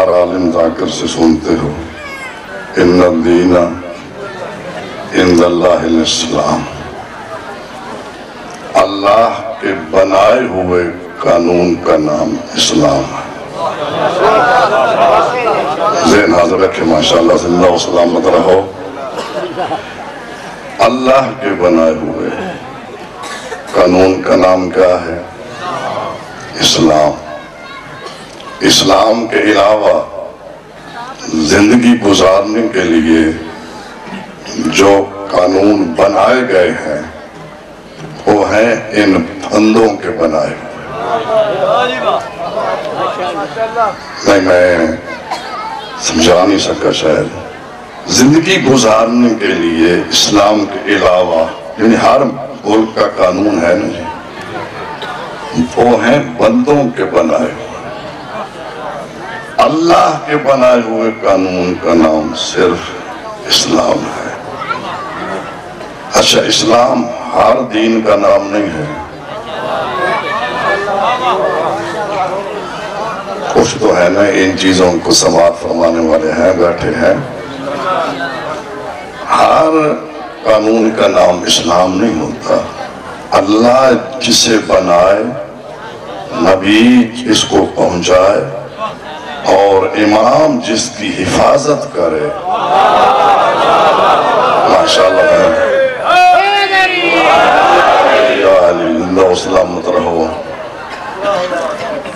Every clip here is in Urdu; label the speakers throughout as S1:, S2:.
S1: ہر عالم ذاکر سے سنتے ہو ان الدین عند اللہ الاسلام، اللہ کے بنائے ہوئے قانون کا نام اسلام ہے۔ ذہن حاضر رکھے ماشاءاللہ، صلی اللہ وسلامت رہو۔ اللہ کے بنائے ہوئے قانون کا نام کیا ہے؟ اسلام۔ اسلام کے علاوہ زندگی گزارنے کے لیے جو قانون بنائے گئے ہیں وہ ہیں ان بندوں کے بنائے ہوئے۔ میں سمجھا نہیں سکا شاید۔ زندگی گزارنے کے لیے اسلام کے علاوہ یعنی ہر ملک کا قانون ہے نا جی، وہ ہیں بندوں کے بنائے ہوئے۔ اللہ کے بنائے ہوئے قانون کا نام صرف اسلام ہے۔ اچھا، اسلام ہر دین کا نام نہیں ہے۔ کچھ تو ہے نا ان چیزوں کو سماعت فرمانے والے ہیں، بیٹھے ہیں۔ ہر قانون کا نام اسلام نہیں ہوتا۔ اللہ جسے بنائے، نبی جس کو پہنچائے اور امام جس کی حفاظت کرے، ماشاءاللہ ہے، یا علی اللہ سلامت رہو۔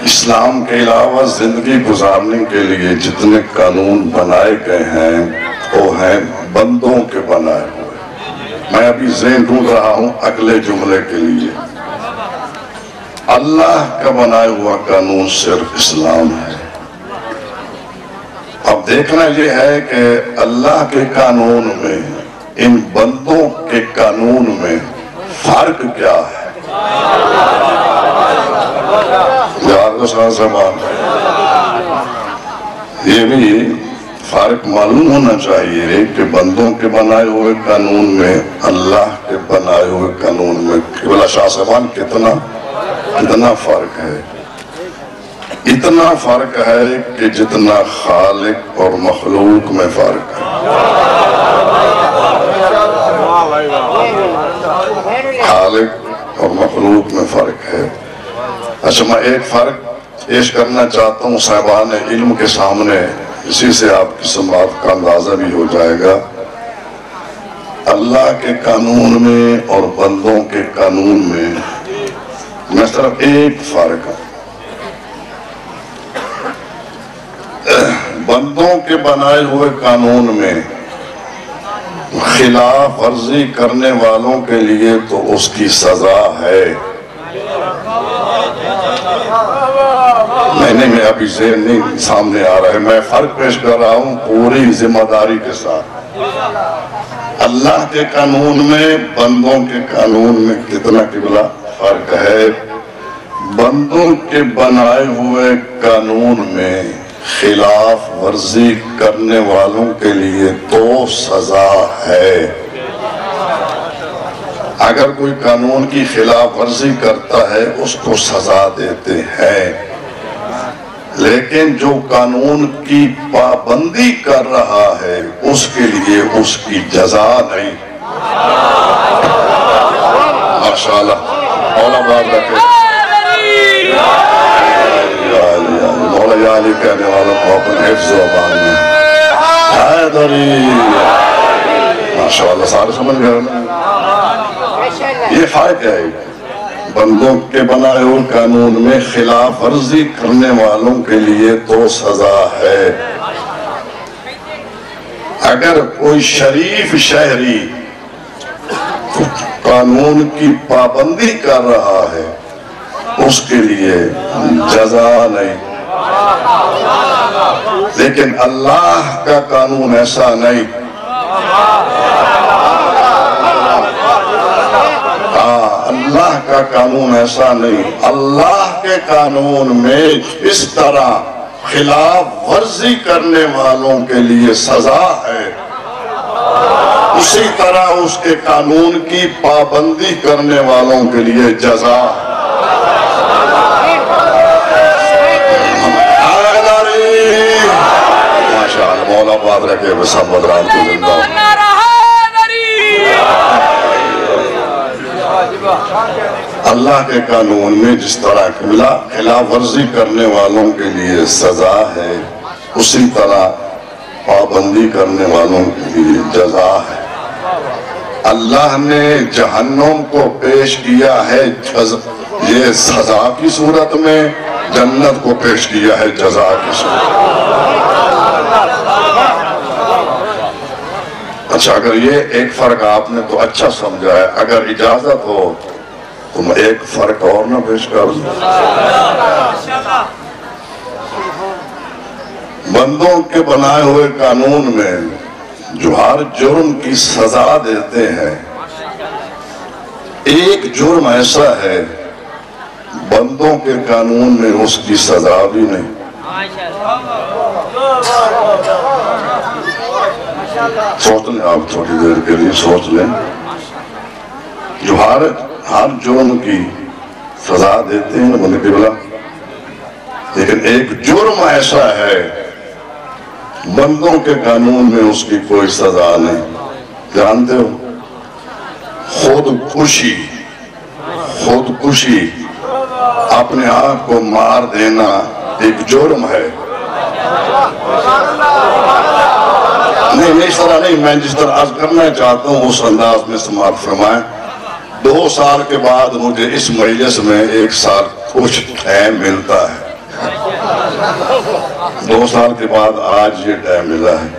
S1: اسلام کے علاوہ زندگی گزارنے کے لیے جتنے قانون بنائے گئے ہیں وہ ہیں بندوں کے بنائے ہوئے۔ میں ابھی ذہن ڈھونڈ رہا ہوں اگلے جملے کے لیے۔ اللہ کا بنایا ہوا قانون صرف اسلام ہے۔ اب دیکھنا یہ ہے کہ اللہ کے قانون میں ان بندوں کے قانون میں فرق کیا ہے۔ یہ بھی فرق معلوم ہونا چاہیے کہ بندوں کے بنائے ہوئے قانون میں اللہ کے بنائے ہوئے قانون میں قبلہ شاہ صاحبان کتنا فرق ہے۔ اتنا فرق ہے کہ جتنا خالق اور مخلوق میں فرق ہے۔ خالق اور مخلوق میں فرق ہے۔ اچھا، میں ایک فرق پیش کرنا چاہتا ہوں صاحبان علم کے سامنے، اسی سے آپ کی سماعت کا اندازہ بھی ہو جائے گا۔ اللہ کے قانون میں اور بندوں کے قانون میں صرف ایک فرق ہے۔ بندوں کے بنائے ہوئے قانون میں خلاف ورزی کرنے والوں کے لیے تو اس کی سزا ہے۔ میں ابھی ذہن نہیں سامنے آ رہا ہے، میں فرق پیش کر رہا ہوں پوری ذمہ داری کے ساتھ۔ اللہ کے قانون میں بندوں کے قانون میں کتنا قبلہ فرق ہے۔ بندوں کے بنائے ہوئے قانون میں خلاف ورزی کرنے والوں کے لیے تو سزا ہے۔ اگر کوئی قانون کی خلاف ورزی کرتا ہے اس کو سزا دیتے ہیں، لیکن جو قانون کی پابندی کر رہا ہے اس کے لیے اس کی جزا نہیں۔ ماشاءاللہ مولا باب رکھے، مولا یا علی کہنے والوں کو اپنے حفظ و امان میں حیدری۔ ماشاءاللہ سارے سمجھ گئے نا؟ یہ فرق ہے۔ بندوں کے بنائے ہوئے قانون میں خلاف ورزی کرنے والوں کے لیے تو سزا ہے۔ اگر کوئی شریف شہری قانون کی پابندی کر رہا ہے اس کے لیے جزا نہیں، لیکن اللہ کا قانون ایسا نہیں۔ اللہ کا قانون ایسا نہیں۔ اللہ کے قانون میں اس طرح خلاف ورزی کرنے والوں کے لیے سزا ہے، اسی طرح اس کے قانون کی پابندی کرنے والوں کے لیے جزا ہے۔ حیدری مولا بات رکھے وسا بدران کو زندہ اللہ کے قانون میں جس طرح خلاف ورزی کرنے والوں کے لیے سزا ہے، اسی طرح پابندی کرنے والوں کے لیے جزا ہے۔ اللہ نے جہنم کو پیش کیا ہے یہ سزا کی صورت میں، جنت کو پیش کیا ہے جزا کی صورت میں۔ اچھا، اگر یہ ایک فرق آپ نے تو اچھا سمجھا ہے، اگر اجازت ہو تو میں ایک فرق اور نہ پیش کر دوں۔ بندوں کے بنائے ہوئے قانون میں جو ہر جرم کی سزا دیتے ہیں، ایک جرم ایسا ہے بندوں کے قانون میں اس کی سزا بھی نہیں۔ سوچ لیں آپ تھوڑی دیر کے لیے، سوچ لیں، جو ہر جرم کی سزا دیتے ہیں بندے کی بلا، لیکن ایک جرم ایسا ہے بندوں کے قانون میں اس کی کوئی سزا نہیں۔ جانتے ہو، خودکشی اپنے آپ کو مار دینا ایک جرم ہے۔ نہیں اس طرح نہیں، میں جس طرح عرض کرنا چاہتا ہوں اس انداز میں سماعت فرمائیں۔ 2 سال کے بعد مجھے اس مجلس میں 1 سال کچھ ٹائم ملتا ہے، 2 سال کے بعد آج یہ ٹائم ملا ہے۔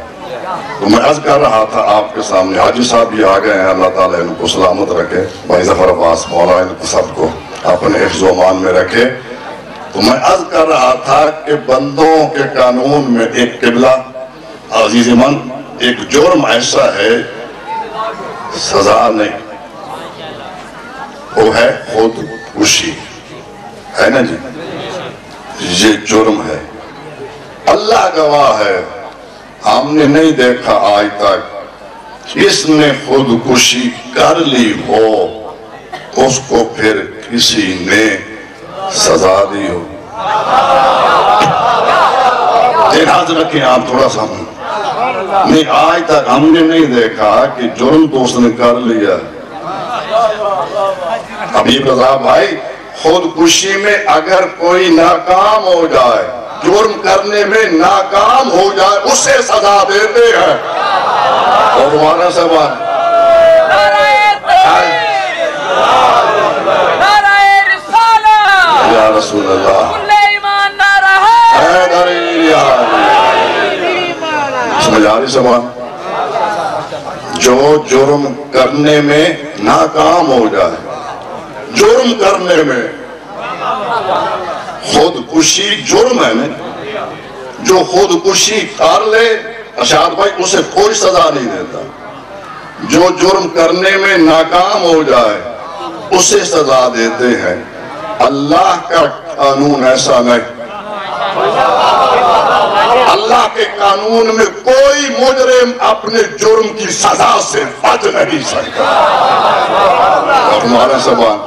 S1: تو میں عرض کر رہا تھا آپ کے سامنے، حاجی صاحب بھی آ گئے ہیں، اللہ تعالیٰ ان کو سلامت رکھے، بھائی ظفر عباس مولا ان کو سب کو اپنے حفظ و امان میں رکھے۔ تو میں عرض کر رہا تھا کہ بندوں کے قانون میں ایک قبلہ عزیز من ایک جرم ایسا ہے سزا نہیں، وہ ہے خودکشی، ہے نا جی؟ یہ جرم ہے، اللہ گواہ ہے، ہم نے نہیں دیکھا آج تک اس نے خودکشی کر لی ہو اس کو پھر کسی نے سزا دی ہو۔ لحاظ رکھیں آپ تھوڑا سا، نہیں آج تک ہم نے نہیں دیکھا کہ جرم تو اس نے کر لیا۔ حبیب رضا بھائی، خودکشی میں اگر کوئی ناکام ہو جائے، جرم کرنے میں ناکام ہو جائے، اسے سزا دیتے ہیں۔ اور ہمارا سوال یا رسول اللہ سمجھ آ رہی سوال؟ جو جرم کرنے میں ناکام ہو جائے، جرم کرنے میں، خودکشی جرم ہے نا، جو خودکشی کر لے ارشاد بھائی اسے کوئی سزا نہیں دیتا، جو جرم کرنے میں ناکام ہو جائے اسے سزا دیتے ہیں۔ اللہ کا قانون ایسا نہیں، اللہ کے قانون میں کوئی مجرم اپنے جرم کی سزا سے بچ نہیں سکتا۔ اور ہمارا سوال